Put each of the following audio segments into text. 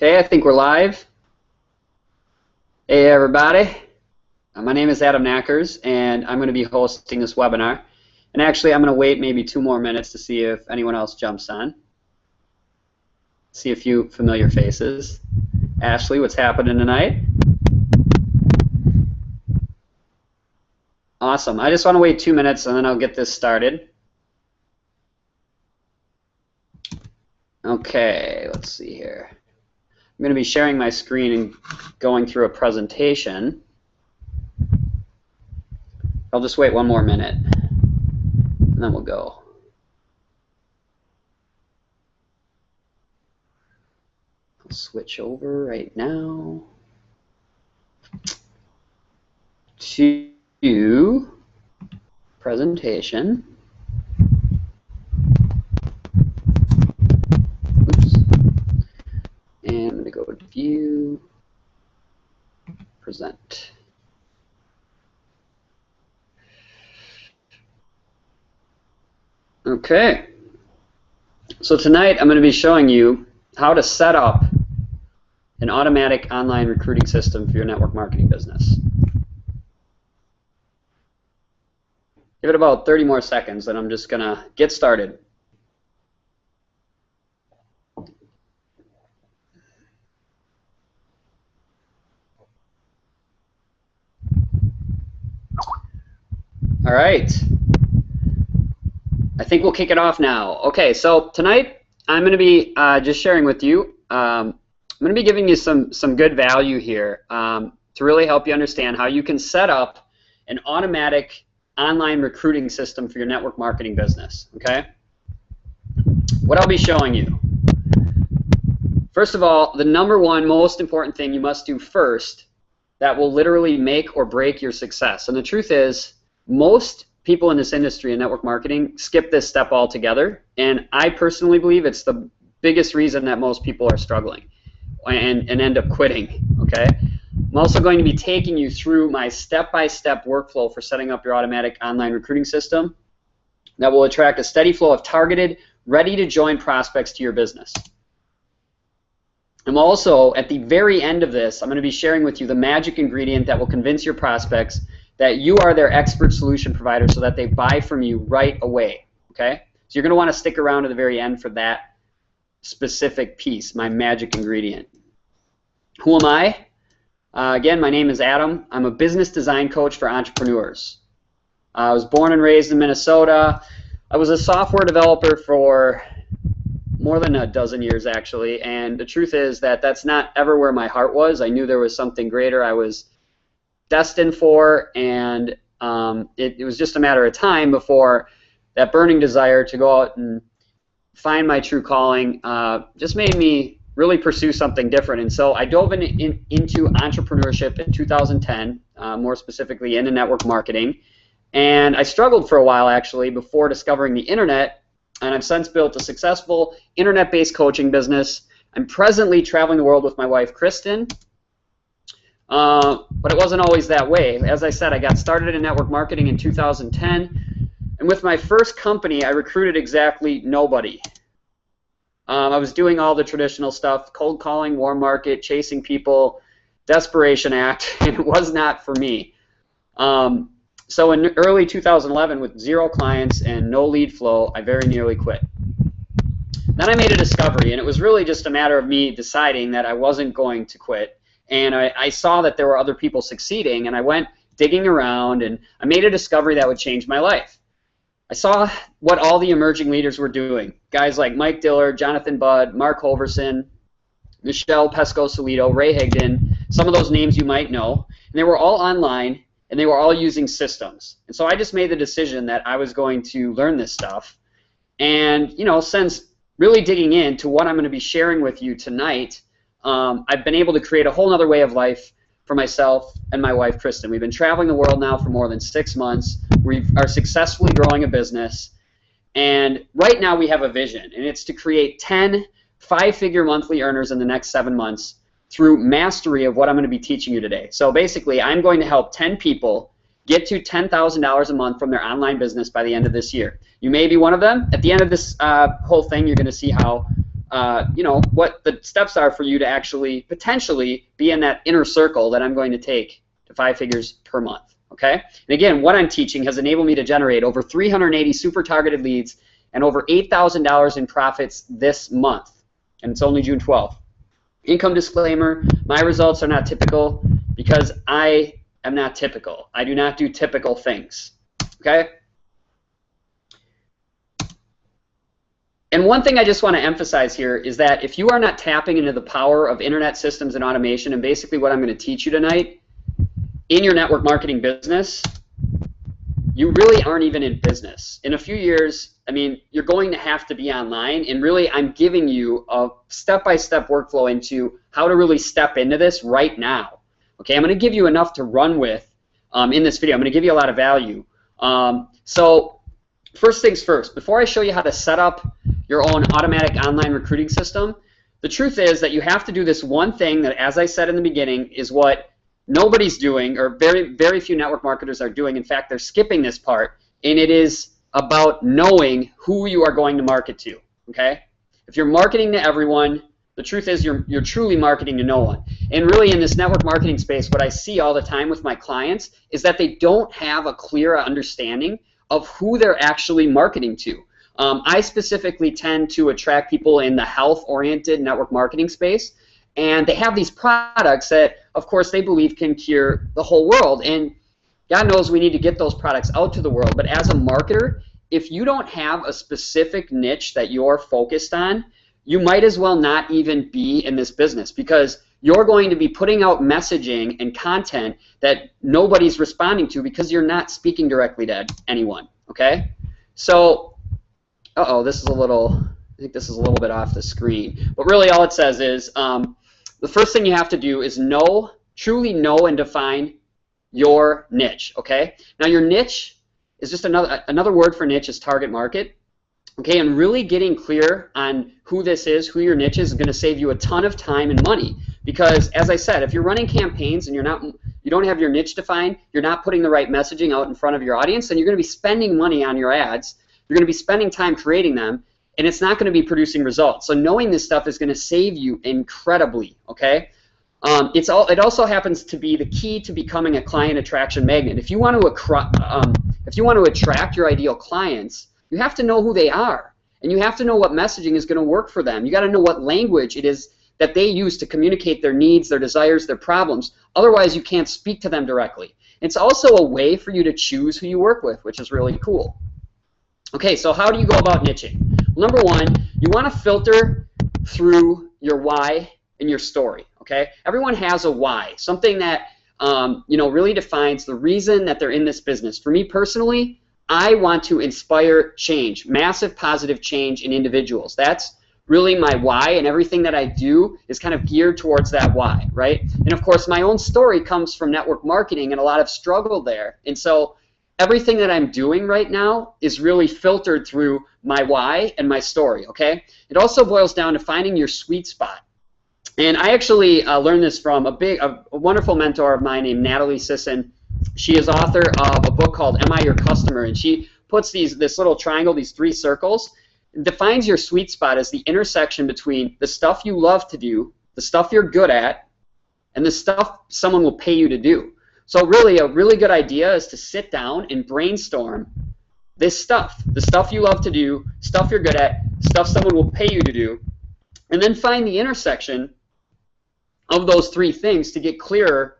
Okay, I think we're live. Hey everybody, my name is Adam Knackers and I'm going to be hosting this webinar. And actually I'm going to wait maybe 2 more minutes to see if anyone else jumps on. See a few familiar faces. Ashley, what's happening tonight? Awesome. I just want to wait 2 minutes and then I'll get this started. Okay, let's see here. I'm going to be sharing my screen and going through a presentation. I'll just wait 1 more minute and then we'll go. I'll switch over right now to presentation. Oops. And I'm going to go to view, present. Okay, so tonight I'm going to be showing you how to set up an automatic online recruiting system for your network marketing business. Give it about 30 more seconds and I'm just going to get started. All right. I think we'll kick it off now. Okay, so tonight I'm going to be just sharing with you. I'm going to be giving you some good value here to really help you understand how you can set up an automatic online recruiting system for your network marketing business. Okay. What I'll be showing you. First of all, the #1 most important thing you must do first that will literally make or break your success. And the truth is, most people in this industry in network marketing skip this step altogether, and I personally believe it's the biggest reason that most people are struggling and end up quitting. Okay, I'm also going to be taking you through my step-by-step workflow for setting up your automatic online recruiting system that will attract a steady flow of targeted, ready-to-join prospects to your business. I'm also, at the very end of this, I'm going to be sharing with you the magic ingredient that will convince your prospects that you are their expert solution provider so that they buy from you right away, okay? So you're going to want to stick around to the very end for that specific piece, my magic ingredient. Who am I? Again, my name is Adam. I'm a business design coach for entrepreneurs. I was born and raised in Minnesota. I was a software developer for more than a dozen years, actually, and the truth is that that's not ever where my heart was. I knew there was something greater I was destined for, and it was just a matter of time before that burning desire to go out and find my true calling just made me really pursue something different. And so I dove into entrepreneurship in 2010, more specifically into network marketing, and I struggled for a while actually before discovering the internet, and I've since built a successful internet-based coaching business. I'm presently traveling the world with my wife Kristen. But it wasn't always that way. As I said, I got started in network marketing in 2010, and with my first company, I recruited exactly nobody. I was doing all the traditional stuff, cold calling, warm market, chasing people, desperation act, and it was not for me. So in early 2011, with 0 clients and no lead flow, I very nearly quit. Then I made a discovery, and it was really just a matter of me deciding that I wasn't going to quit. And I saw that there were other people succeeding, and I went digging around, and I made a discovery that would change my life. I saw what all the emerging leaders were doing. Guys like Mike Dillard, Jonathan Budd, Mark Hoverson, Michelle Pesco-Solido, Ray Higdon, some of those names you might know. And they were all online, and they were all using systems. And so I just made the decision that I was going to learn this stuff. And, you know, since really digging into what I'm going to be sharing with you tonight, I've been able to create a whole other way of life for myself and my wife Kristen. We've been traveling the world now for more than 6 months. We are successfully growing a business, and right now we have a vision, and it's to create 10 5-figure monthly earners in the next 7 months through mastery of what I'm going to be teaching you today. So basically, I'm going to help 10 people get to $10,000 a month from their online business by the end of this year. You may be one of them. At the end of this whole thing, you're going to see how you know, what the steps are for you to actually potentially be in that inner circle that I'm going to take to 5 figures per month. Okay? And again, what I'm teaching has enabled me to generate over 380 super targeted leads and over $8,000 in profits this month. And it's only June 12th. Income disclaimer, my results are not typical because I am not typical. I do not do typical things. Okay? And one thing I just want to emphasize here is that if you are not tapping into the power of internet systems and automation, and basically what I'm going to teach you tonight, in your network marketing business, you really aren't even in business. In a few years, I mean, you're going to have to be online, and really I'm giving you a step-by-step workflow into how to really step into this right now. Okay, I'm going to give you enough to run with in this video. I'm going to give you a lot of value. So first things first, before I show you how to set up your own automatic online recruiting system, the truth is that you have to do this one thing that, as I said in the beginning, is what nobody's doing, or very, very few network marketers are doing. In fact, they're skipping this part, and it is about knowing who you are going to market to. Okay? If you're marketing to everyone, the truth is you're truly marketing to no one. And really in this network marketing space, what I see all the time with my clients is that they don't have a clear understanding of who they're actually marketing to. I specifically tend to attract people in the health-oriented network marketing space, and they have these products that, of course, they believe can cure the whole world. And God knows we need to get those products out to the world. But as a marketer, if you don't have a specific niche that you're focused on, you might as well not even be in this business, because you're going to be putting out messaging and content that nobody's responding to because you're not speaking directly to anyone. Okay? So, this is a little, I think this is a little bit off the screen. But really all it says is, the first thing you have to do is truly know and define your niche, okay? Now your niche is just another word for niche is target market, okay? And really getting clear on who this is, who your niche is going to save you a ton of time and money, because as I said, if you're running campaigns and you don't have your niche defined, you're not putting the right messaging out in front of your audience, then you're going to be spending money on your ads, you're going to be spending time creating them, and it's not going to be producing results. So knowing this stuff is going to save you incredibly, okay? It also happens to be the key to becoming a client attraction magnet. If you want to attract your ideal clients, you have to know who they are, and you have to know what messaging is going to work for them. You got to know what language it is that they use to communicate their needs, their desires, their problems. Otherwise, you can't speak to them directly. It's also a way for you to choose who you work with, which is really cool. Okay, so how do you go about niching? Well, number one, you want to filter through your why and your story. Okay, everyone has a why, something that really defines the reason that they're in this business. For me personally, I want to inspire change, massive positive change in individuals. That's really my why, and everything that I do is kind of geared towards that why, right? And of course, my own story comes from network marketing and a lot of struggle there, and so everything that I'm doing right now is really filtered through my why and my story, okay? It also boils down to finding your sweet spot. And I actually learned this from a wonderful mentor of mine named Natalie Sisson. She is author of a book called Am I Your Customer? And she puts this little triangle, these 3 circles, and defines your sweet spot as the intersection between the stuff you love to do, the stuff you're good at, and the stuff someone will pay you to do. So really, a really good idea is to sit down and brainstorm this stuff, the stuff you love to do, stuff you're good at, stuff someone will pay you to do, and then find the intersection of those 3 things to get clearer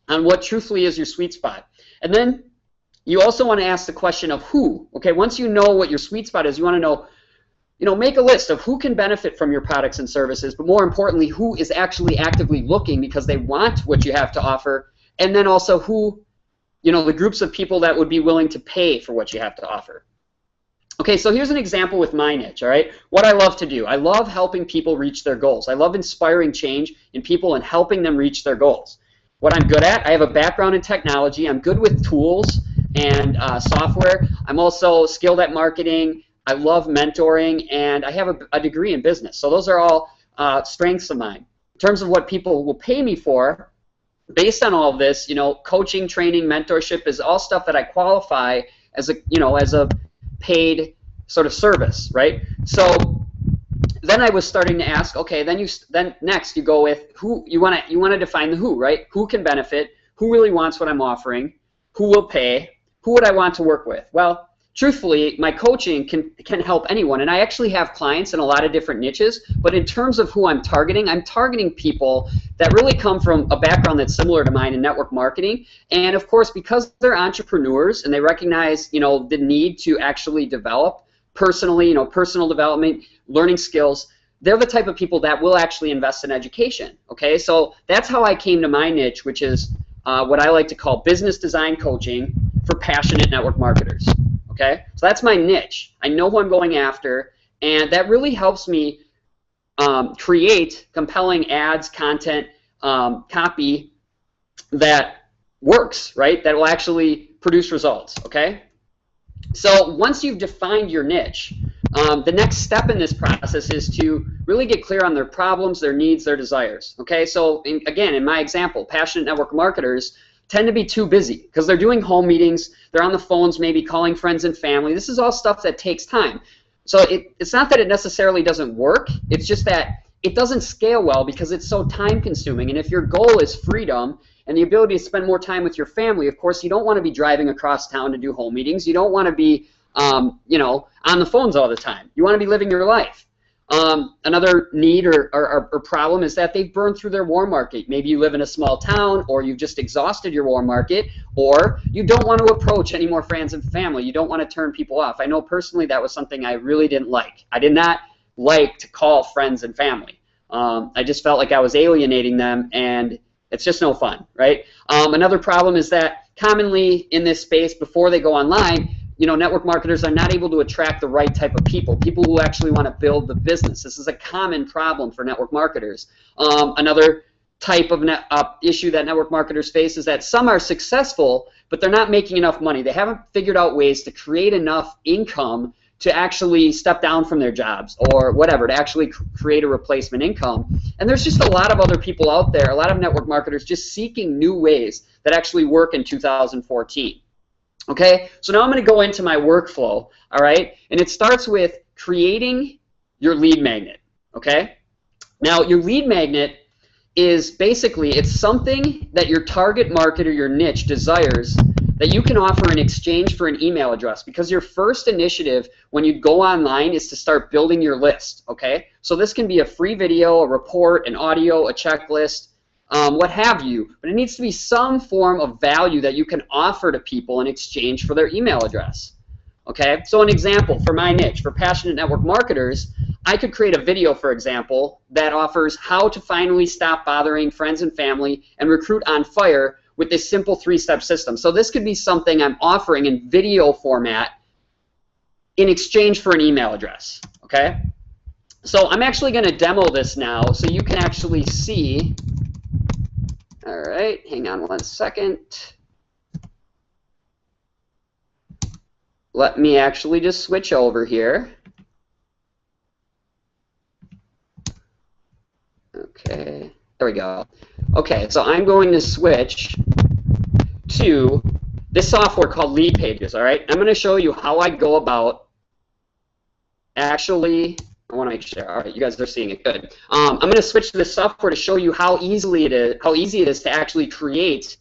on what truthfully is your sweet spot. And then you also want to ask the question of who. Okay, once you know what your sweet spot is, you want to know, make a list of who can benefit from your products and services, but more importantly, who is actually actively looking because they want what you have to offer. And then also who, the groups of people that would be willing to pay for what you have to offer. Okay, so here's an example with my niche, all right? What I love to do. I love helping people reach their goals. I love inspiring change in people and helping them reach their goals. What I'm good at, I have a background in technology. I'm good with tools and software. I'm also skilled at marketing. I love mentoring, and I have a degree in business. So those are all strengths of mine. In terms of what people will pay me for, based on all of this, coaching, training, mentorship is all stuff that I qualify as a paid sort of service, right? So then I was starting to ask, okay, then next you go with who you want to define the who, right? Who can benefit? Who really wants what I'm offering? Who will pay? Who would I want to work with? Well, truthfully, my coaching can help anyone, and I actually have clients in a lot of different niches, but in terms of who I'm targeting people that really come from a background that's similar to mine in network marketing, and of course, because they're entrepreneurs and they recognize, the need to actually develop personally, personal development, learning skills, they're the type of people that will actually invest in education, okay? So that's how I came to my niche, which is what I like to call business design coaching for passionate network marketers. Okay, so that's my niche. I know who I'm going after, and that really helps me create compelling ads, content, copy that works, right? That will actually produce results. Okay, so once you've defined your niche, the next step in this process is to really get clear on their problems, their needs, their desires. Okay, so again, in my example, passionate network marketers tend to be too busy because they're doing home meetings, they're on the phones maybe calling friends and family. This is all stuff that takes time. So it's not that it necessarily doesn't work, it's just that it doesn't scale well because it's so time consuming. And if your goal is freedom and the ability to spend more time with your family, of course you don't want to be driving across town to do home meetings. You don't want to be on the phones all the time. You want to be living your life. Another need or problem is that they've burned through their warm market. Maybe you live in a small town, or you've just exhausted your warm market, or you don't want to approach any more friends and family. You don't want to turn people off. I know personally that was something I really didn't like. I did not like to call friends and family. I just felt like I was alienating them, and it's just no fun, right? Another problem is that commonly in this space, before they go online, network marketers are not able to attract the right type of people who actually want to build the business. This is a common problem for network marketers. Another type of issue that network marketers face is that some are successful, but they're not making enough money. They haven't figured out ways to create enough income to actually step down from their jobs or whatever, to actually create a replacement income. And there's just a lot of other people out there, a lot of network marketers just seeking new ways that actually work in 2014. Okay, so now I'm going to go into my workflow, all right? And it starts with creating your lead magnet, okay? Now, your lead magnet is basically, it's something that your target market or your niche desires that you can offer in exchange for an email address, because your first initiative when you go online is to start building your list, okay? So this can be a free video, a report, an audio, a checklist, what have you, but it needs to be some form of value that you can offer to people in exchange for their email address. Okay, so an example for my niche, for passionate network marketers, I could create a video, for example, that offers how to finally stop bothering friends and family and recruit on fire with this simple 3-step system. So this could be something I'm offering in video format in exchange for an email address. Okay, so I'm actually going to demo this now so you can actually see. All right, hang on one second. Let me actually just switch over here. Okay, there we go. Okay, so I'm going to switch to this software called Leadpages, all right? I'm going to show you how I go about actually, I want to make sure, all right, you guys are seeing it good. I'm going to switch to this software to show you how easy it is to actually create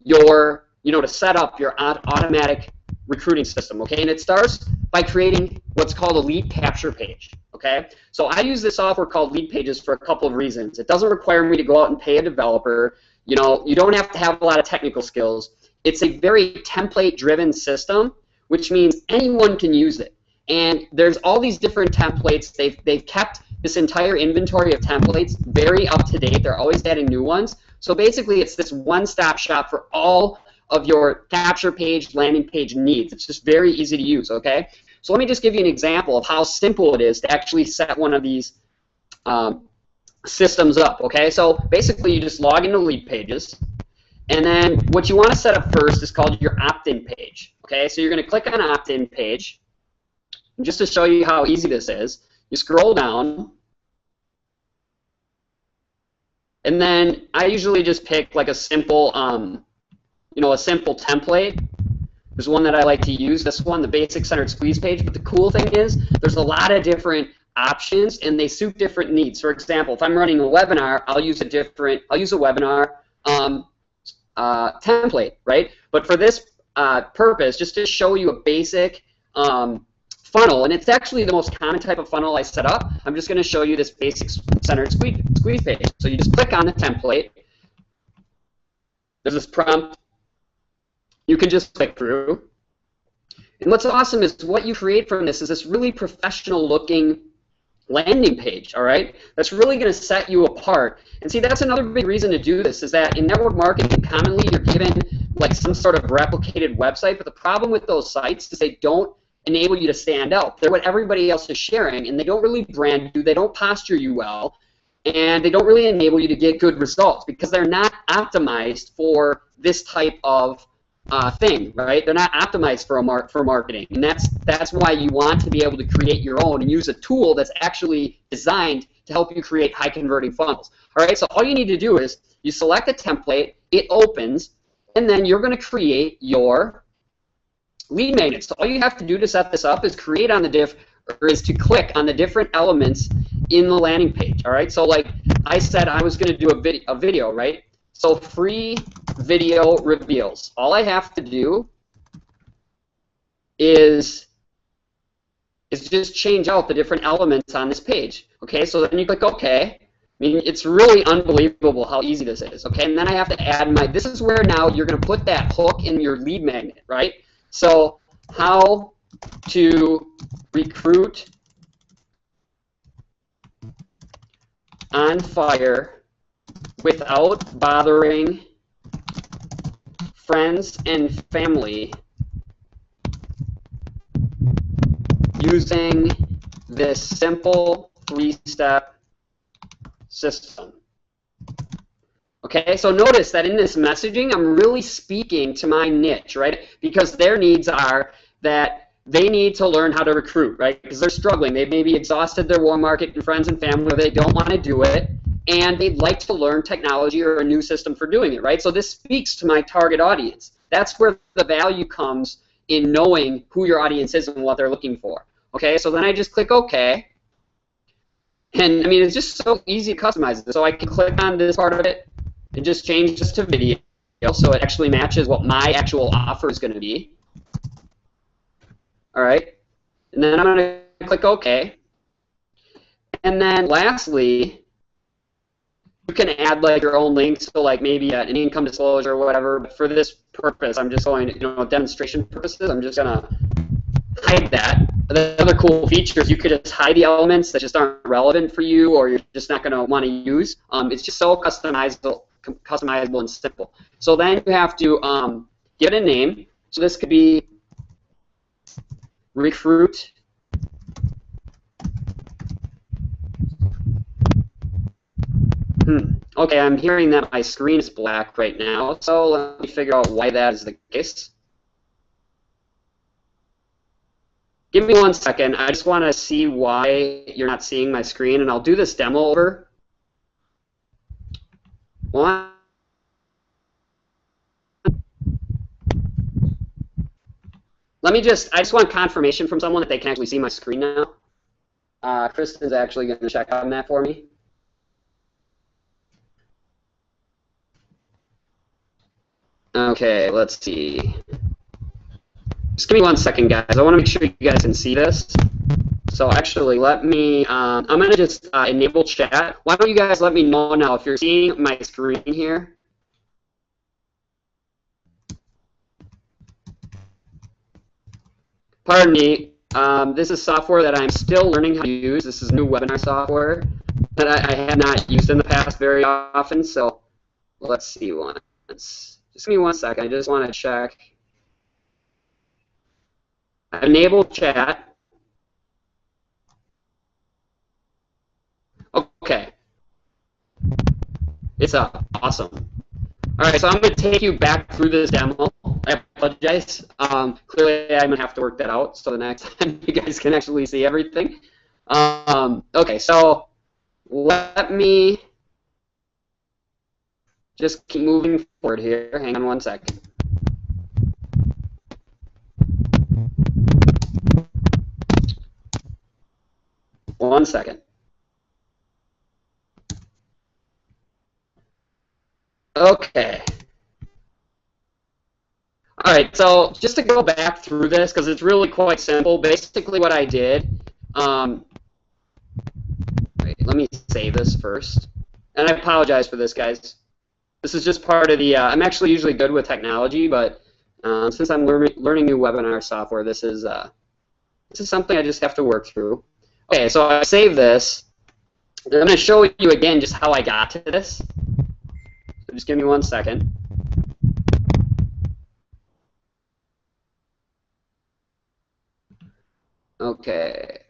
your, to set up your automatic recruiting system, okay? And it starts by creating what's called a lead capture page, okay? So I use this software called Leadpages for a couple of reasons. It doesn't require me to go out and pay a developer. You don't have to have a lot of technical skills. It's a very template-driven system, which means anyone can use it. And there's all these different templates. They've kept this entire inventory of templates very up to date. They're always adding new ones. So basically, it's this one-stop shop for all of your capture page, landing page needs. It's just very easy to use, okay? So let me just give you an example of how simple it is to actually set one of these systems up, okay? So basically, you just log into Leadpages, and then what you want to set up first is called your opt-in page, okay? So you're going to click on opt-in page. And just to show you how easy this is, you scroll down, and then I usually just pick like a simple, a simple template. There's one that I like to use, this one, the basic centered squeeze page. But the cool thing is, there's a lot of different options, and they suit different needs. For example, if I'm running a webinar, I'll use a webinar template, right? But for this purpose, just to show you a basic funnel, and it's actually the most common type of funnel I set up, I'm just going to show you this basic centered squeeze page. So you just click on the template. There's this prompt. You can just click through. And what's awesome is what you create from this is this really professional looking landing page, all right? That's really going to set you apart. And see, that's another big reason to do this, is that in network marketing, commonly you're given like some sort of replicated website, but the problem with those sites is they don't enable you to stand out. They're what everybody else is sharing, and they don't really brand you, they don't posture you well, and they don't really enable you to get good results because they're not optimized for this type of thing, right? They're not optimized for marketing, and that's why you want to be able to create your own and use a tool that's actually designed to help you create high converting funnels. All right, so all you need to do is you select a template, it opens, and then you're going to create your lead magnet. So all you have to do to set this up is click on the different elements in the landing page. All right, so like I said, I was going to do a video, right? So free video reveals. All I have to do is just change out the different elements on this page. Okay, so then you click OK. I mean, it's really unbelievable how easy this is. Okay, and then I have to add this is where now you're going to put that hook in your lead magnet, right? So how to recruit on fire without bothering friends and family using this simple 3-step system. Okay, so notice that in this messaging, I'm really speaking to my niche, right? Because their needs are that they need to learn how to recruit, right? Because they're struggling. They've maybe exhausted their warm market and friends and family, or they don't want to do it, and they'd like to learn technology or a new system for doing it, right? So this speaks to my target audience. That's where the value comes in knowing who your audience is and what they're looking for. Okay, so then I just click OK. And I mean, it's just so easy to customize it. So I can click on this part of it and just change this to video so it actually matches what my actual offer is going to be. All right, and then I'm going to click OK. And then lastly, you can add like your own links, so like maybe an income disclosure or whatever. But for this purpose, I'm just going to, demonstration purposes, I'm just going to hide that. The other cool feature is you could just hide the elements that just aren't relevant for you or you're just not going to want to use. It's just so customizable and simple. So then you have to give it a name. So this could be recruit Okay, I'm hearing that my screen is black right now, so let me figure out why that is the case. Give me 1 second. I just want to see why you're not seeing my screen, and I'll do this demo over. One. I just want confirmation from someone that they can actually see my screen now. Kristen's actually going to check on that for me. Okay, let's see. Just give me 1 second, guys. I want to make sure you guys can see this. So actually, let me, I'm going to just enable chat. Why don't you guys let me know now if you're seeing my screen here? Pardon me. This is software that I'm still learning how to use. This is new webinar software that I have not used in the past very often. So let's see once. Just give me 1 second. I just want to check. I've enabled chat. Okay. It's up. Awesome. All right, so I'm going to take you back through this demo. I apologize. Clearly, I'm going to have to work that out so the next time you guys can actually see everything. Okay, so let me just keep moving forward here. Hang on 1 second. 1 second. Okay. All right, so just to go back through this, because it's really quite simple, basically what I did, wait, let me save this first. And I apologize for this, guys. This is just part of the, I'm actually usually good with technology, but since I'm learning new webinar software, this is something I just have to work through. Okay, so I save this. I'm going to show you again just how I got to this. So just give me 1 second. Okay.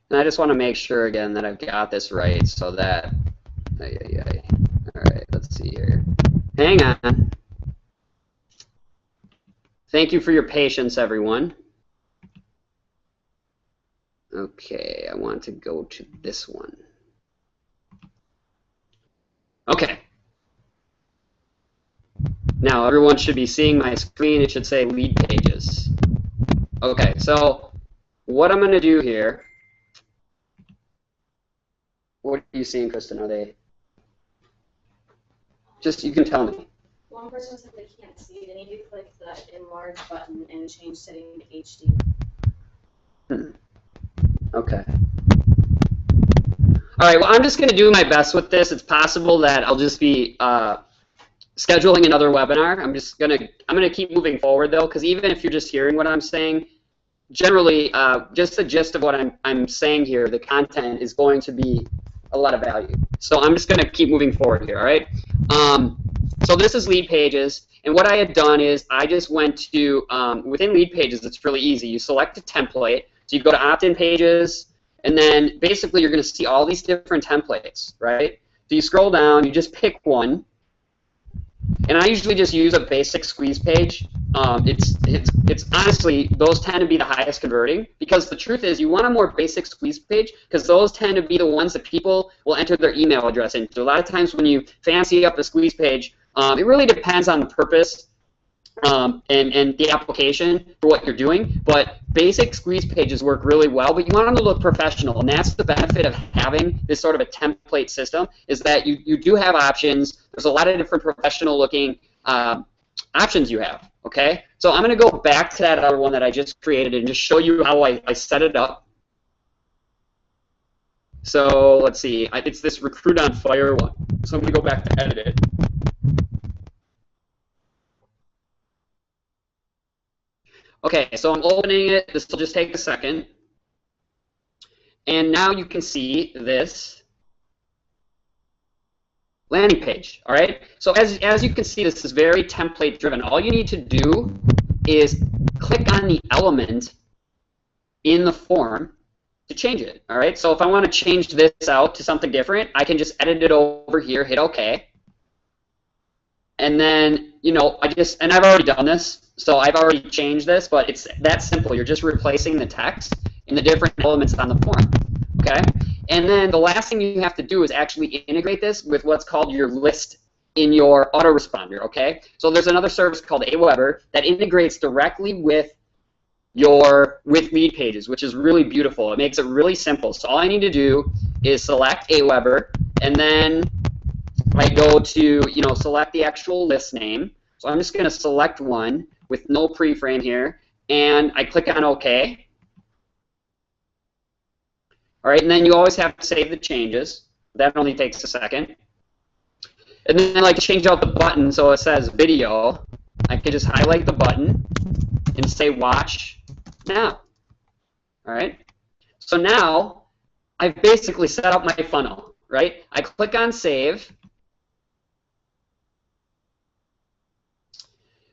And I just want to make sure again that I've got this right so that, all right, let's see here. Hang on. Thank you for your patience, everyone. Okay, I want to go to this one. Okay. Now everyone should be seeing my screen. It should say lead pages. Okay, so what I'm going to do here. What are you seeing, Kristen? Are they? Just, you can tell me. One person said they can't see it. They need to click the enlarge button and change setting to HD. Okay. All right, well, I'm just going to do my best with this. It's possible that I'll just be scheduling another webinar. I'm going to keep moving forward, though, because even if you're just hearing what I'm saying, generally, just the gist of what I'm saying here, the content is going to be a lot of value. So I'm just going to keep moving forward here, all right? So this is lead pages, and what I had done is I just went to, within lead pages, it's really easy. You select a template, so you go to opt-in pages, and then basically you're going to see all these different templates, right? So you scroll down, you just pick one, and I usually just use a basic squeeze page. It's honestly, those tend to be the highest converting, because the truth is you want a more basic squeeze page because those tend to be the ones that people will enter their email address into. A lot of times when you fancy up the squeeze page, it really depends on the purpose and the application for what you're doing, but basic squeeze pages work really well, but you want them to look professional, and that's the benefit of having this sort of a template system, is that you do have options. There's a lot of different professional looking options you have, okay? So I'm going to go back to that other one that I just created and just show you how I set it up. So let's see, it's this Recruit on Fire one. So I'm going to go back to edit it. Okay, so I'm opening it. This will just take a second. And now you can see this landing page, all right? So as you can see, this is very template driven. All you need to do is click on the element in the form to change it, all right? So if I want to change this out to something different, I can just edit it over here, hit OK. And then, you know, and I've already done this, so I've already changed this, but it's that simple. You're just replacing the text in the different elements on the form, okay? And then the last thing you have to do is actually integrate this with what's called your list in your autoresponder, okay? So there's another service called Aweber that integrates directly with lead pages, which is really beautiful. It makes it really simple. So all I need to do is select Aweber, and then I go to, select the actual list name. So I'm just going to select one with no pre-frame here, and I click on OK. All right, and then you always have to save the changes. That only takes a second. And then I like to change out the button so it says video. I can just highlight the button and say watch now. All right, so now I've basically set up my funnel, right? I click on save.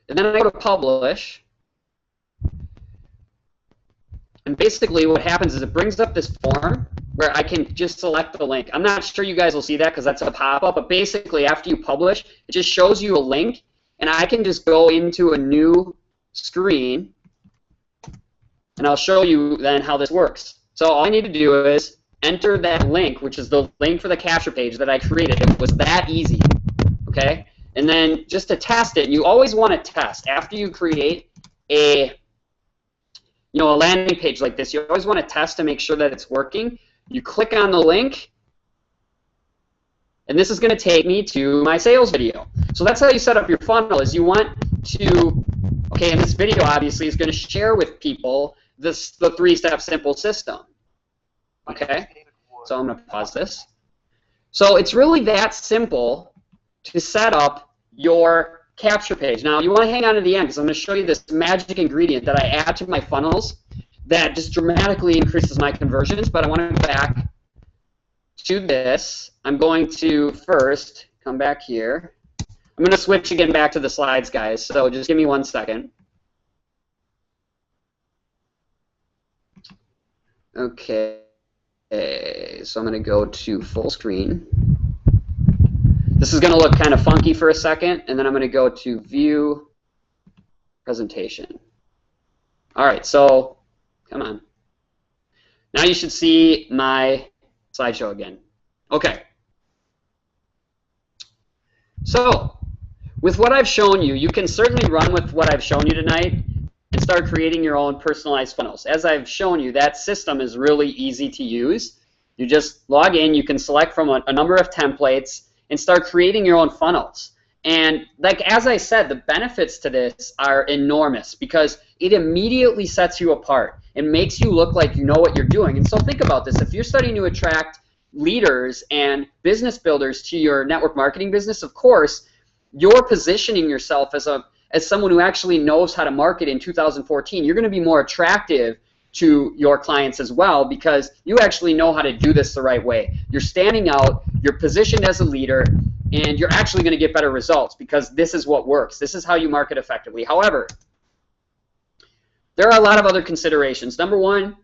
And then I go to publish, and basically what happens is it brings up this form where I can just select the link. I'm not sure you guys will see that because that's a pop-up, but basically after you publish, it just shows you a link, and I can just go into a new screen, and I'll show you then how this works. So all I need to do is enter that link, which is the link for the capture page that I created. It was that easy, okay? And then just to test it, you always want to test after you create a landing page like this. You always want to test to make sure that it's working. You click on the link, and this is going to take me to my sales video. So that's how you set up your funnel. Is you want to, okay, and this video obviously is going to share with people the 3-step simple system. Okay, so I'm going to pause this. So it's really that simple to set up your capture page. Now you want to hang on to the end because I'm going to show you this magic ingredient that I add to my funnels that just dramatically increases my conversions. But I want to go back to this. I'm going to first come back here. I'm going to switch again back to the slides, guys. So just give me 1 second. Okay. So I'm going to go to full screen. This is going to look kind of funky for a second, and then I'm going to go to View Presentation. All right, so come on. Now you should see my slideshow again. Okay. So with what I've shown you, you can certainly run with what I've shown you tonight and start creating your own personalized funnels. As I've shown you, that system is really easy to use. You just log in, you can select from a number of templates and start creating your own funnels. And like as I said, the benefits to this are enormous because it immediately sets you apart and makes you look like you know what you're doing. And so think about this. If you're starting to attract leaders and business builders to your network marketing business, of course, you're positioning yourself as someone who actually knows how to market in 2014. You're going to be more attractive to your clients as well because you actually know how to do this the right way. You're standing out, you're positioned as a leader, and you're actually going to get better results because this is what works. This is how you market effectively. However, there are a lot of other considerations. Number one,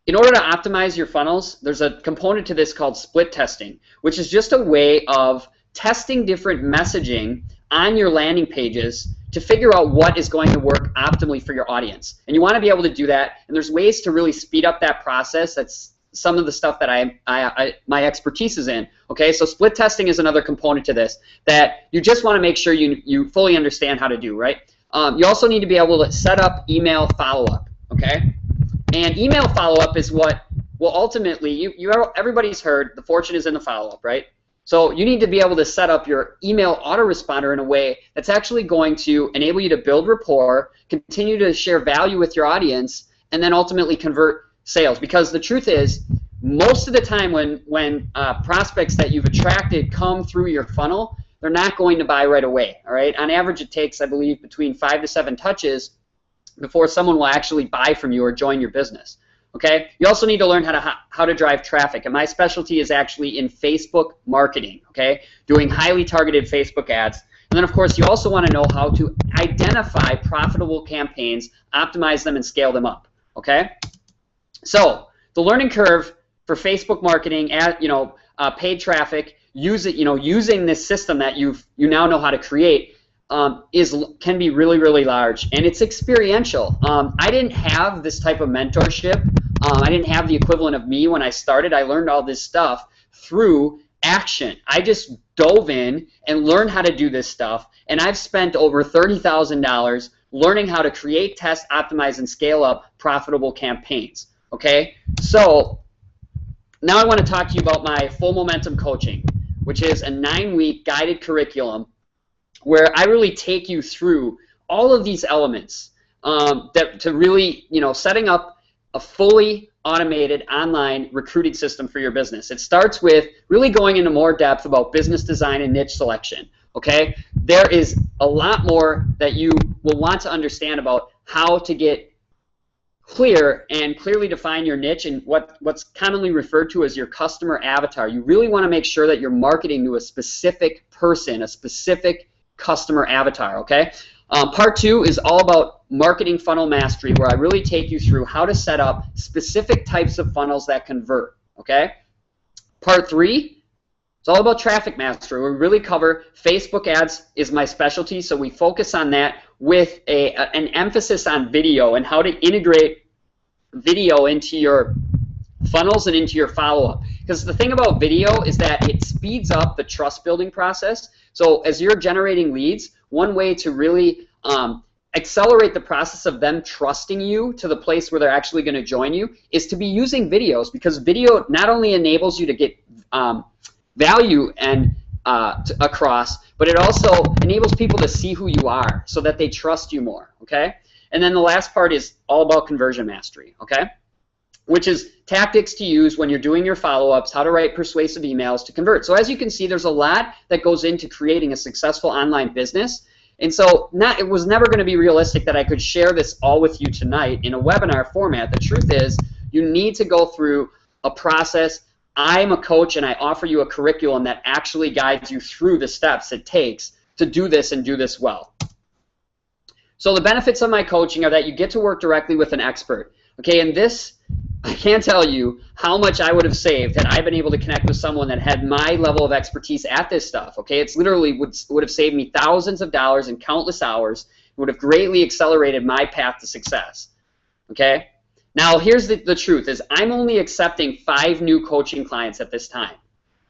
in order to optimize your funnels, there's a component to this called split testing, which is just a way of testing different messaging on your landing pages to figure out what is going to work optimally for your audience. And you want to be able to do that, and there's ways to really speed up that process. That's some of the stuff that my expertise is in. Okay, so split testing is another component to this that you just want to make sure you fully understand how to do, right? You also need to be able to set up email follow-up, okay? And email follow-up is what will ultimately, everybody's heard the fortune is in the follow-up, right? So you need to be able to set up your email autoresponder in a way that's actually going to enable you to build rapport, continue to share value with your audience, and then ultimately convert sales. Because the truth is, most of the time when prospects that you've attracted come through your funnel, they're not going to buy right away. All right. On average, it takes, I believe, between 5 to 7 touches before someone will actually buy from you or join your business. Okay. You also need to learn how to drive traffic, and my specialty is actually in Facebook marketing. Okay, doing highly targeted Facebook ads. And then, of course, you also want to know how to identify profitable campaigns, optimize them, and scale them up. Okay. So the learning curve for Facebook marketing, paid traffic, using this system that you now know how to create, can be really, really large, and it's experiential. I didn't have this type of mentorship. I didn't have the equivalent of me when I started. I learned all this stuff through action. I just dove in and learned how to do this stuff, and I've spent over $30,000 learning how to create, test, optimize, and scale up profitable campaigns. Okay, so now I want to talk to you about my Full Momentum Coaching, which is a 9-week guided curriculum where I really take you through all of these elements to really, setting up a fully automated online recruiting system for your business. It starts with really going into more depth about business design and niche selection. Okay, there is a lot more that you will want to understand about how to get clear and clearly define your niche and what's commonly referred to as your customer avatar. You really want to make sure that you're marketing to a specific person, a specific customer avatar, okay? Part 2 is all about marketing funnel mastery, where I really take you through how to set up specific types of funnels that convert, okay? Part 3, it's all about traffic mastery. We really cover Facebook ads is my specialty, so we focus on that with an emphasis on video and how to integrate video into your funnels and into your follow-up. Because the thing about video is that it speeds up the trust building process. So as you're generating leads, one way to really accelerate the process of them trusting you to the place where they're actually going to join you is to be using videos, because video not only enables you to get value and across, but it also enables people to see who you are so that they trust you more, okay? And then the last part is all about conversion mastery, okay? Which is tactics to use when you're doing your follow-ups, how to write persuasive emails to convert. So as you can see, there's a lot that goes into creating a successful online business. And so it was never going to be realistic that I could share this all with you tonight in a webinar format. The truth is, you need to go through a process. I'm a coach, and I offer you a curriculum that actually guides you through the steps it takes to do this and do this well. So the benefits of my coaching are that you get to work directly with an expert. Okay, and this, I can't tell you how much I would have saved had I been able to connect with someone that had my level of expertise at this stuff. Okay, it's literally would have saved me thousands of dollars and countless hours. It would have greatly accelerated my path to success. Okay, now here's the truth: is I'm only accepting 5 new coaching clients at this time.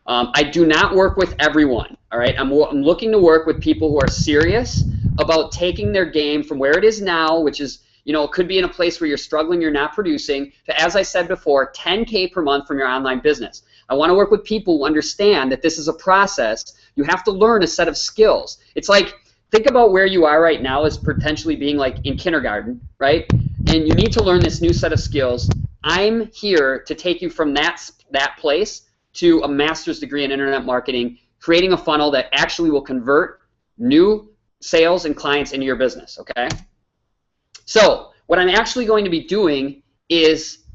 I do not work with everyone. All right, I'm looking to work with people who are serious about taking their game from where it is now, which is, you know, it could be in a place where you're struggling, you're not producing, to, as I said before, 10K per month from your online business. I want to work with people who understand that this is a process. You have to learn a set of skills. It's like, think about where you are right now as potentially being like in kindergarten, right? And you need to learn this new set of skills. I'm here to take you from that place to a master's degree in internet marketing, creating a funnel that actually will convert new sales and clients into your business, okay? So what I'm actually going to be doing is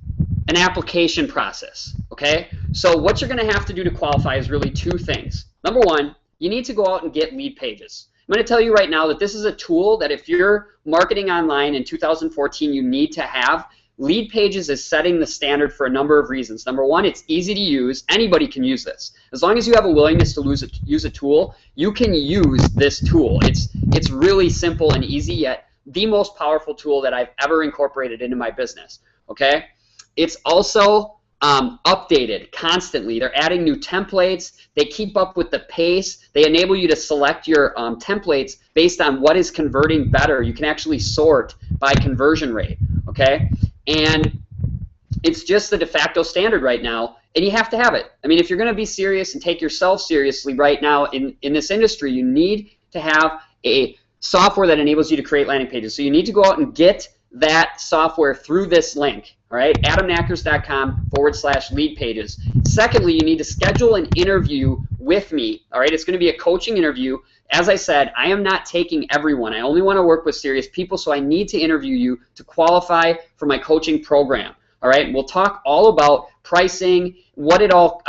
an application process, okay? So what you're going to have to do to qualify is really 2 things. Number 1, you need to go out and get lead pages. I'm going to tell you right now that this is a tool that if you're marketing online in 2014, you need to have. Lead pages is setting the standard for a number of reasons. Number 1, it's easy to use. Anybody can use this. As long as you have a willingness to use a tool, you can use this tool. It's really simple and easy, yet the most powerful tool that I've ever incorporated into my business, okay? It's also updated constantly. They're adding new templates. They keep up with the pace. They enable you to select your templates based on what is converting better. You can actually sort by conversion rate, okay? And it's just the de facto standard right now, and you have to have it. I mean, if you're going to be serious and take yourself seriously right now in this industry, you need to have a software that enables you to create landing pages. So you need to go out and get that software through this link, all right? adamnackers.com/lead pages. Secondly, you need to schedule an interview with me, all right? It's going to be a coaching interview. As I said, I am not taking everyone. I only want to work with serious people, so I need to interview you to qualify for my coaching program, all right? We'll talk all about pricing, what it all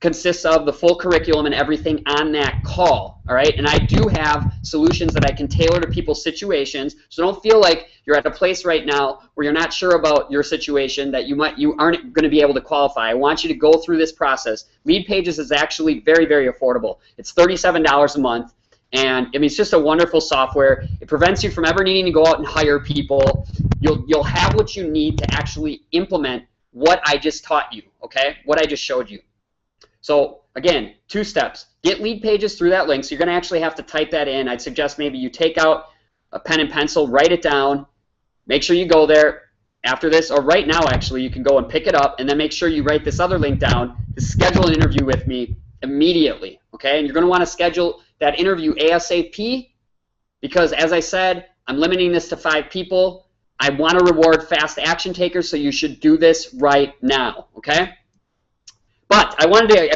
consists of, the full curriculum and everything on that call, all right? And I do have solutions that I can tailor to people's situations, so don't feel like you're at a place right now where you're not sure about your situation, that you aren't going to be able to qualify. I want you to go through this process. Lead Pages is actually very, very affordable. It's $37 a month, and I mean, it's just a wonderful software. It prevents you from ever needing to go out and hire people. You'll have what you need to actually implement what I just taught you, okay? What I just showed you. So again, 2 steps. Get Lead Pages through that link. So you're going to actually have to type that in. I'd suggest maybe you take out a pen and pencil, write it down. Make sure you go there after this, or right now actually, you can go and pick it up, and then make sure you write this other link down to schedule an interview with me immediately, okay? And you're going to want to schedule that interview ASAP because, as I said, I'm limiting this to 5 people. I want to reward fast action takers, so you should do this right now, okay? But I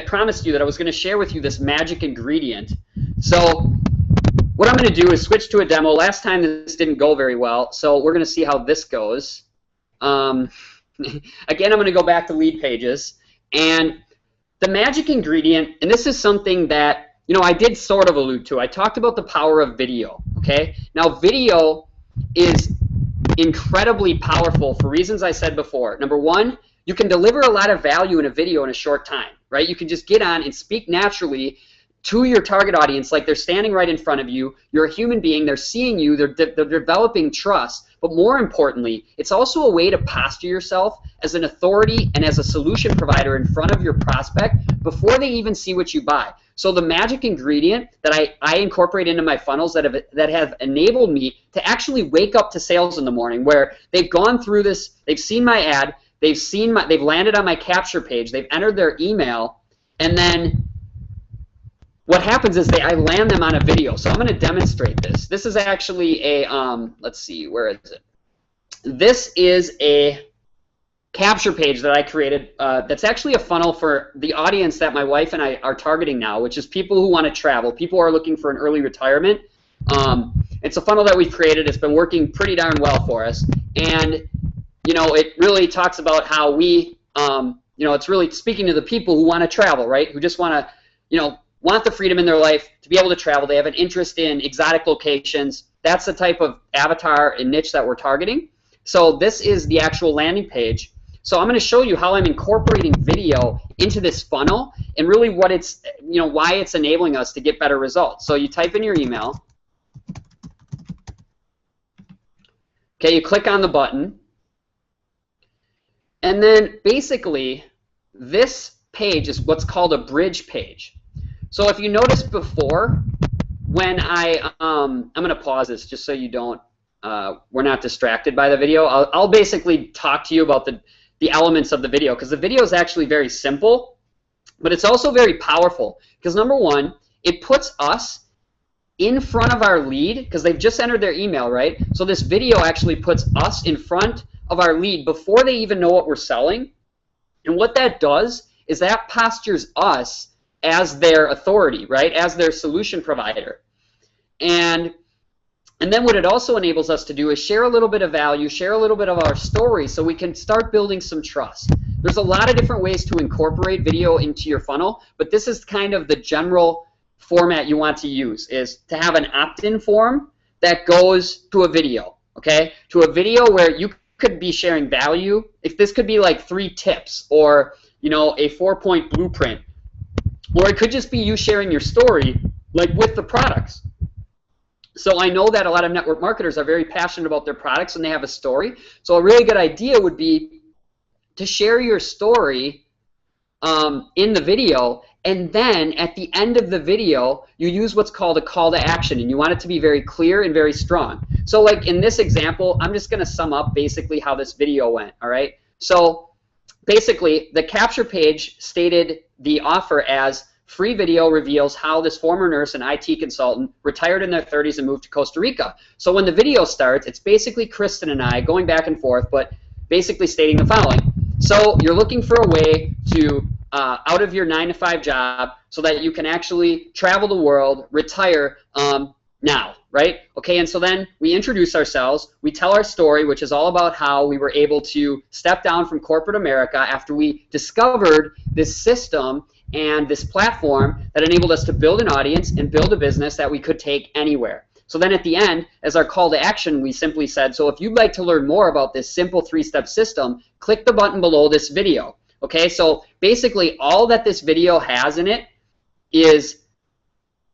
promised you that I was going to share with you this magic ingredient. So what I'm going to do is switch to a demo. Last time this didn't go very well, so we're going to see how this goes. Again, I'm going to go back to Lead Pages. And the magic ingredient, and this is something that, you know, I did sort of allude to. I talked about the power of video, okay? Now, video is incredibly powerful for reasons I said before. Number 1, you can deliver a lot of value in a video in a short time, right? You can just get on and speak naturally to your target audience like they're standing right in front of you. You're a human being. They're seeing you. They're developing trust. but more importantly, it's also a way to posture yourself as an authority and as a solution provider in front of your prospect before they even see what you buy. So the magic ingredient that I incorporate into my funnels that have enabled me to actually wake up to sales in the morning, where they've gone through this, they've seen my ad, they've landed on my capture page, they've entered their email, and then what happens is I land them on a video. So I'm going to demonstrate this. This is actually a, let's see, where is it? This is a capture page that I created that's actually a funnel for the audience that my wife and I are targeting now, which is people who want to travel, people who are looking for an early retirement. It's a funnel that we've created. It's been working pretty darn well for us. And, you know, it really talks about how we, you know, it's really speaking to the people who want to travel, right? Who just want to, you know, want the freedom in their life to be able to travel. They have an interest in exotic locations. That's the type of avatar and niche that we're targeting. So this is the actual landing page. So I'm going to show you how I'm incorporating video into this funnel and really what it's, you know, why it's enabling us to get better results. So you type in your email. Okay, you click on the button. And then basically this page is what's called a bridge page. So if you noticed before, when I'm going to pause this just so you don't, we're not distracted by the video. I'll basically talk to you about the elements of the video, because the video is actually very simple, but it's also very powerful. Because number one, it puts us in front of our lead, because they've just entered their email, right? So this video actually puts us in front of our lead before they even know what we're selling. And what that does is that postures us as their authority, right? As their solution provider. And then what it also enables us to do is share a little bit of value, share a little bit of our story, so we can start building some trust. There's a lot of different ways to incorporate video into your funnel, but this is kind of the general format you want to use, is to have an opt-in form that goes to a video, okay? To a video where you could be sharing value. If this could be like 3 tips, or, you know, a 4-point blueprint, or it could just be you sharing your story, like with the products. So I know that a lot of network marketers are very passionate about their products and they have a story. So a really good idea would be to share your story in the video, and then at the end of the video, you use what's called a call to action, and you want it to be very clear and very strong. So like in this example, I'm just going to sum up basically how this video went, all right? So basically, the capture page stated the offer as free video reveals how this former nurse and IT consultant retired in their 30s and moved to Costa Rica. So when the video starts, it's basically Kristen and I going back and forth, but basically stating the following. So you're looking for a way to, out of your 9-to-5 job, so that you can actually travel the world, retire now, right? Okay, and so then we introduce ourselves, we tell our story, which is all about how we were able to step down from corporate America after we discovered this system and this platform that enabled us to build an audience and build a business that we could take anywhere. So then at the end, as our call to action, we simply said, so if you'd like to learn more about this simple 3-step system, click the button below this video. Okay, so basically all that this video has in it is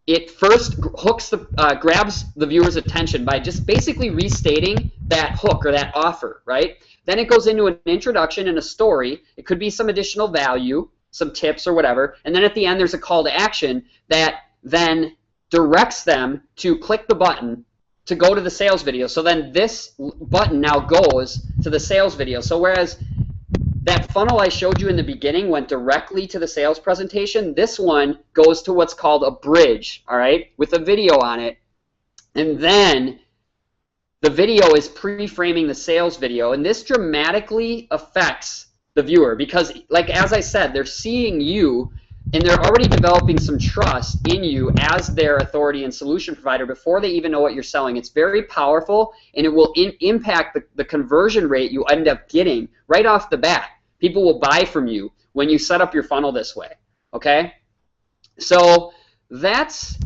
it first hooks grabs the viewer's attention by just basically restating that hook or that offer, right? Then it goes into an introduction and a story. It could be some additional value, some tips or whatever, and then at the end there's a call to action that then directs them to click the button to go to the sales video. So then this button now goes to the sales video. So whereas that funnel I showed you in the beginning went directly to the sales presentation, this one goes to what's called a bridge, all right, with a video on it. And then the video is pre-framing the sales video, and this dramatically affects the viewer because, like as I said, they're seeing you and they're already developing some trust in you as their authority and solution provider before they even know what you're selling. It's very powerful, and it will impact the conversion rate you end up getting right off the bat. People will buy from you when you set up your funnel this way, okay? So that's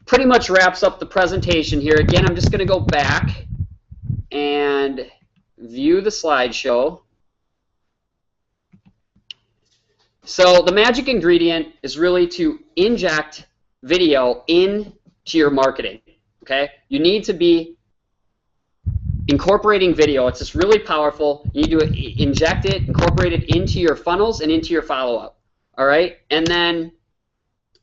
pretty much wraps up the presentation here. Again, I'm just going to go back and view the slideshow. So the magic ingredient is really to inject video into your marketing, okay? You need to be incorporating video. It's just really powerful. You need to inject it, incorporate it into your funnels and into your follow-up. All right? And then,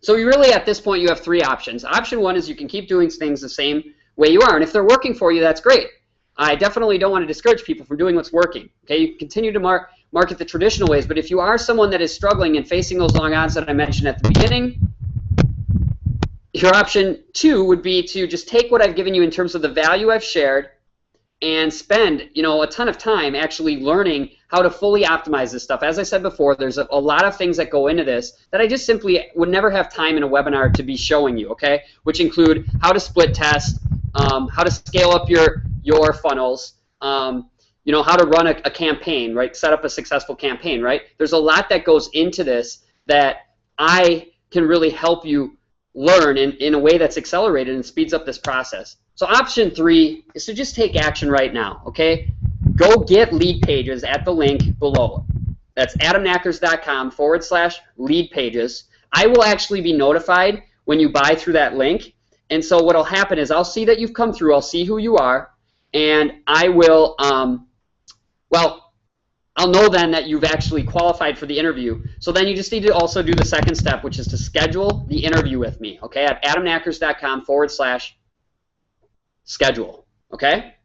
so you really, at this point, you have three options. Option one is you can keep doing things the same way you are. And if they're working for you, that's great. I definitely don't want to discourage people from doing what's working. Okay? You continue to market the traditional ways, but if you are someone that is struggling and facing those long odds that I mentioned at the beginning, your option two would be to just take what I've given you in terms of the value I've shared and spend, you know, a ton of time actually learning how to fully optimize this stuff. As I said before, there's a lot of things that go into this that I just simply would never have time in a webinar to be showing you, okay? Which include how to split test, how to scale up your funnels, you know, how to run a campaign, right? Set up a successful campaign, right? There's a lot that goes into this that I can really help you learn in a way that's accelerated and speeds up this process. So option three is to just take action right now, okay? Go get lead pages at the link below. That's adamnackers.com/lead pages. I will actually be notified when you buy through that link. And so what will happen is I'll see that you've come through, I'll see who you are, and I will, well, I'll know then that you've actually qualified for the interview. So then you just need to also do the second step, which is to schedule the interview with me, okay, at adamnackers.com/schedule, okay?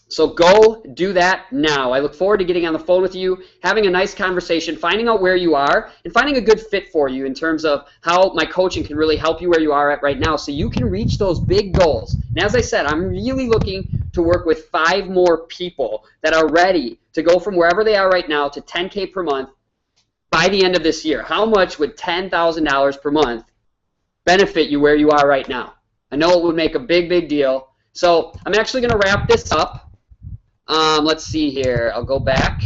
So go do that now. I look forward to getting on the phone with you, having a nice conversation, finding out where you are, and finding a good fit for you in terms of how my coaching can really help you where you are at right now so you can reach those big goals. And as I said, I'm really looking to work with 5 more people that are ready to go from wherever they are right now to 10K per month by the end of this year. How much would $10,000 per month benefit you where you are right now? I know it would make a big, big deal. So I'm actually going to wrap this up. Let's see here. I'll go back.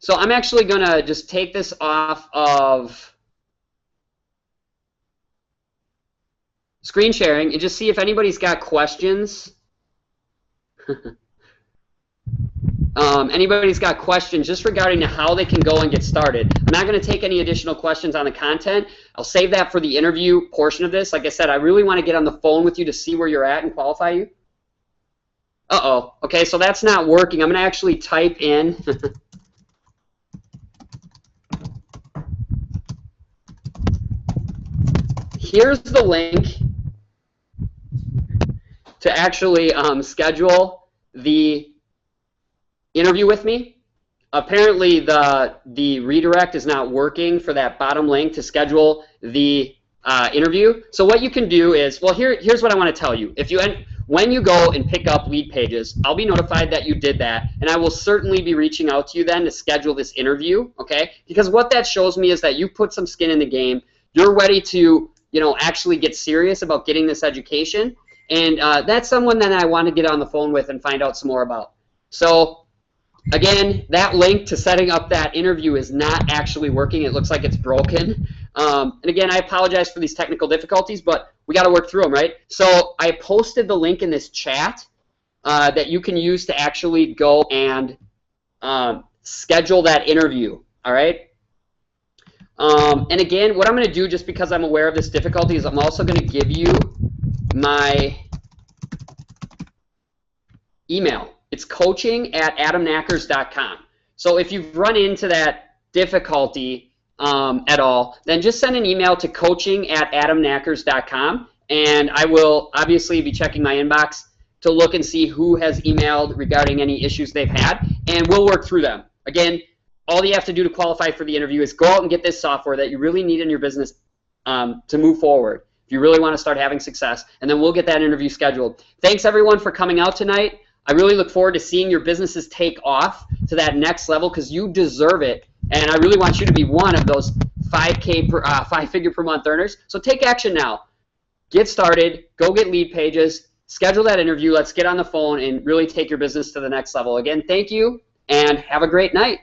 So I'm actually going to just take this off of screen sharing and just see if anybody's got questions. Anybody's got questions just regarding how they can go and get started. I'm not going to take any additional questions on the content. I'll save that for the interview portion of this. Like I said, I really want to get on the phone with you to see where you're at and qualify you. Uh-oh. Okay, so that's not working. I'm going to actually type in. Here's the link to actually schedule the interview with me. Apparently the redirect is not working for that bottom link to schedule the interview. So what you can do is, well, here's what I want to tell you. When you go and pick up lead pages, I'll be notified that you did that, and I will certainly be reaching out to you then to schedule this interview, okay? Because what that shows me is that you put some skin in the game. You're ready to, you know, actually get serious about getting this education, and that's someone that I want to get on the phone with and find out some more about. So again, that link to setting up that interview is not actually working. It looks like it's broken. And again, I apologize for these technical difficulties, but we got to work through them, right? So I posted the link in this chat that you can use to actually go and schedule that interview, all right? And again, what I'm going to do, just because I'm aware of this difficulty, is I'm also going to give you my email. It's coaching@adamnackers.com. So if you've run into that difficulty at all, then just send an email to coaching@adamnackers.com, and I will obviously be checking my inbox to look and see who has emailed regarding any issues they've had, and we'll work through them. Again, all you have to do to qualify for the interview is go out and get this software that you really need in your business to move forward if you really want to start having success, and then we'll get that interview scheduled. Thanks, everyone, for coming out tonight. I really look forward to seeing your businesses take off to that next level because you deserve it, and I really want you to be one of those 5-figure per month earners. So take action now. Get started. Go get lead pages. Schedule that interview. Let's get on the phone and really take your business to the next level. Again, thank you, and have a great night.